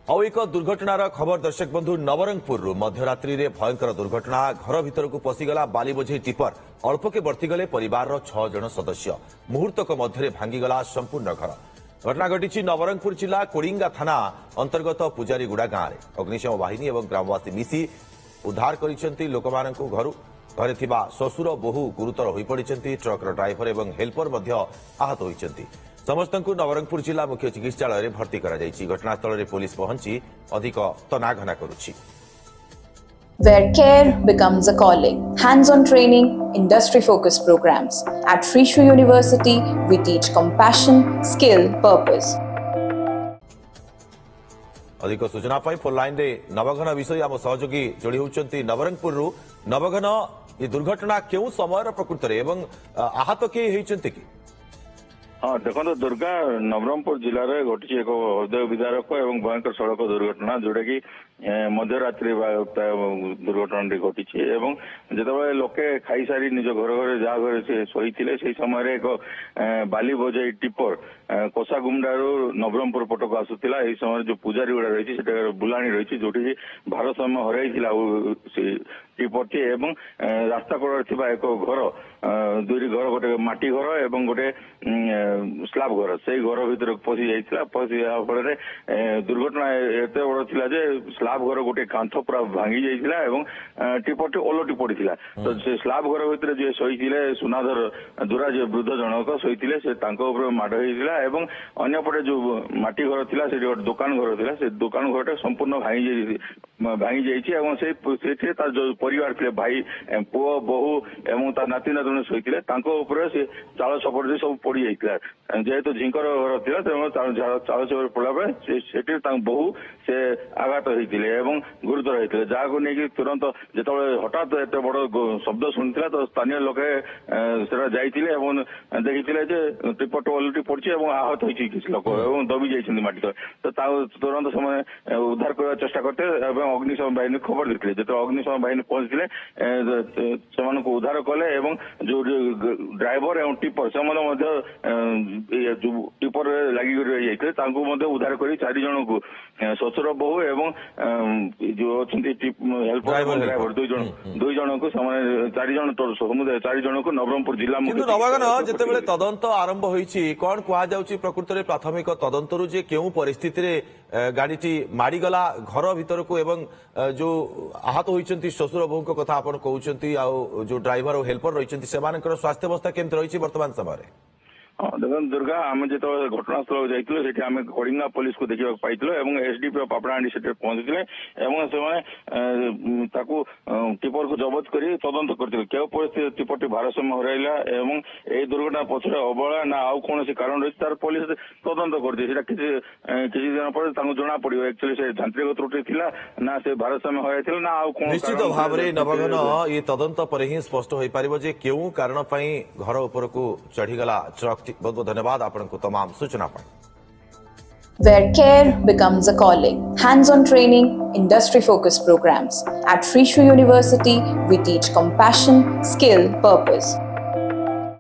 ଆଉ ଏକ ଦୁର୍ଘଟଣାର ଖବର ଦର୍ଶକ ବନ୍ଧୁ ନବରଙ୍ଗପୁରରୁ ମଧ୍ୟରାତ୍ରି ଭୟଙ୍କର ଦୁର୍ଘଟଣା ଘର ଭିତରକୁ ପଶିଗଲା ବାଲି ବୋଝେଇ ଟିପର ଅଳ୍ପକେ ବର୍ତ୍ତିଗଲେ ପରିବାରର 6 ଜଣ ସଦସ୍ୟ ମୁହୂର୍ତ୍ତକ ମଧ୍ୟରେ ଭାଙ୍ଗିଗଲା ସମ୍ପୂର୍ଣ୍ଣ ଘର ଘଟଣା ଘଟିଛି ନବରଙ୍ଗପୁର ଜିଲ୍ଲା କୋଡିଙ୍ଗା ଥାନା ଅନ୍ତର୍ଗତ ପୂଜାରୀଗୁଡା ଗାଁରେ ଅଗ୍ନିଶମ ବାହିନୀ ଏବଂ ଗ୍ରାମବାସୀ ମିଶି ଉଦ୍ଧାର କରିଛନ୍ତି ଲୋକମାନଙ୍କୁ ଘରେ ଥିବା ଶ୍ୱଶୁର ବୋହୂ ଗୁରୁତର ହୋଇପଡ଼ିଛନ୍ତି ଟ୍ରକର ଡ୍ରାଇଭର ଏବଂ ହେଲ୍ପର ମଧ୍ୟ ଆହତ ହୋଇଛନ୍ତି ସମସ୍ତଙ୍କୁ ନବରଙ୍ଗପୁର ଜିଲ୍ଲା ମୁଖ୍ୟ ଚିକିତ୍ସାଳୟରେ ଭର୍ତ୍ତି କରାଯାଇଛି ଘଟଣାସ୍ଥଳରେ ପୁଲିସ ପହଞ୍ଚି ଅଧିକ ତନାଘନା କରୁଛି Where care becomes a calling. Hands-on training, industry-focused programs. At Srishu University, we teach compassion, skill, purpose. अधिक सूचना फोन लाइन रे नवघन विषय आम सहयोगी जोड़ी होती नवरंगपुर नवघन ये दुर्घटना क्यों समय प्रकृत में आहत किए कि हाँ देखो दुर्गा नवरंगपुर जिले में घटी एक हृदय विदारक और भयंकर सड़क दुर्घटना जोटा कि मध्यरात्रि दुर्घटना घटी जिते लोके खाई सारी निज घर घर जहाँ घर से शोई से समय एक बाली बोझे टिपर कोसागुमडारू नवरंगपुर पटक आसूला यही समय जो पूजारी गुड़ा रही है बुलाणी रही जो भारसाम्य हर टिपरटी एवं रास्ता कड़े एक घर दुई घर गोटे माटी घर एवं गोटे स्लाब घर से घर भर पशि जाता पशि फल दुर्घटना एत बड़ था स्लाब घर गोटे कांथ पूरा भांगी जाता टिपरटी ओलटी पड़ा तो से स्लाब घर भर जी शोते सुनाधर दुरा जी वृद्ध जनक शोते से माड़ होता एवं अन्यपटे जो माटी घर था से गोटे दुकान घर था से दुकान घर संपूर्ण भांगी जाइए जो परिवार थे भाई पुओ बहु एवं नाती नातुणी शोते से चाल छपट सब पड़ जाता जेहेतु झिंकर घर था चाल छपट पड़ा बेले बहु से आघात होते गुरुतर होते जहाँ नहीं तुरंत जो हठात एत बड़ शब्द शुणी तो स्थानीय लोके जाते देखी टिपट ओलटी पड़ी आहत होती किसी लोक दबी जाती माटी तो तुरंत समय उद्धार करने चेष्टा करते अग्निशम बाहिनी खबर देते जो अग्निशम बाहिनी पहुंचते से उद्धार कले जो ड्राइवर एवं टिपर से टिपर लगी जाते उद्धार कर 4 जन को शशुर बहु एवं जो हेल्पर ड्राइवर 2 जन को 4 जन समुदाय 4 जन को नवरंगपुर जिला नवगन जिते तदंत आरंभ होती कौन कहुच्छी प्रकृत में प्राथमिक तदंतर जे क्यों परिस्थिति गाड़ी माड़गला घर भीतर को एवं जो आहत होती शशुर बहु कथा आप कहते जो ड्राइवर और हेल्पर रही स्वास्थ्य अवस्था केमती रही वर्तमान समय हाँ देखो दुर्गा आम जो घटनास्थल जाइए आम कड़िंगा पुलिस को देखा पाई एसडीपी पापड़ाहांडी से पहुंचते टिपर को जबत कर तदंत करते क्यों परिस्थिति टिपरटी भारसाम्य हरइला यही दुर्घटना पछे अवहेला ना आउ कौन कारण रही तार पुलिस तदंत करती किसी दिन पर जना पड़ो एक्चुअली से जांत्रिक त्रुटि थी ना से भारसाम्य हरई ना आउ कौन निश्चित भाव में नवघन ये तदंत पर ही स्पष्ट हो पार क्यों कारण घर उपर को चढ़ीगला ट्रक बहुत बहुत धन्यवाद आपको तमाम सूचना पर Where care becomes a calling. Hands-on training, industry-focused programs. At Srishu University, we teach compassion, skill, purpose.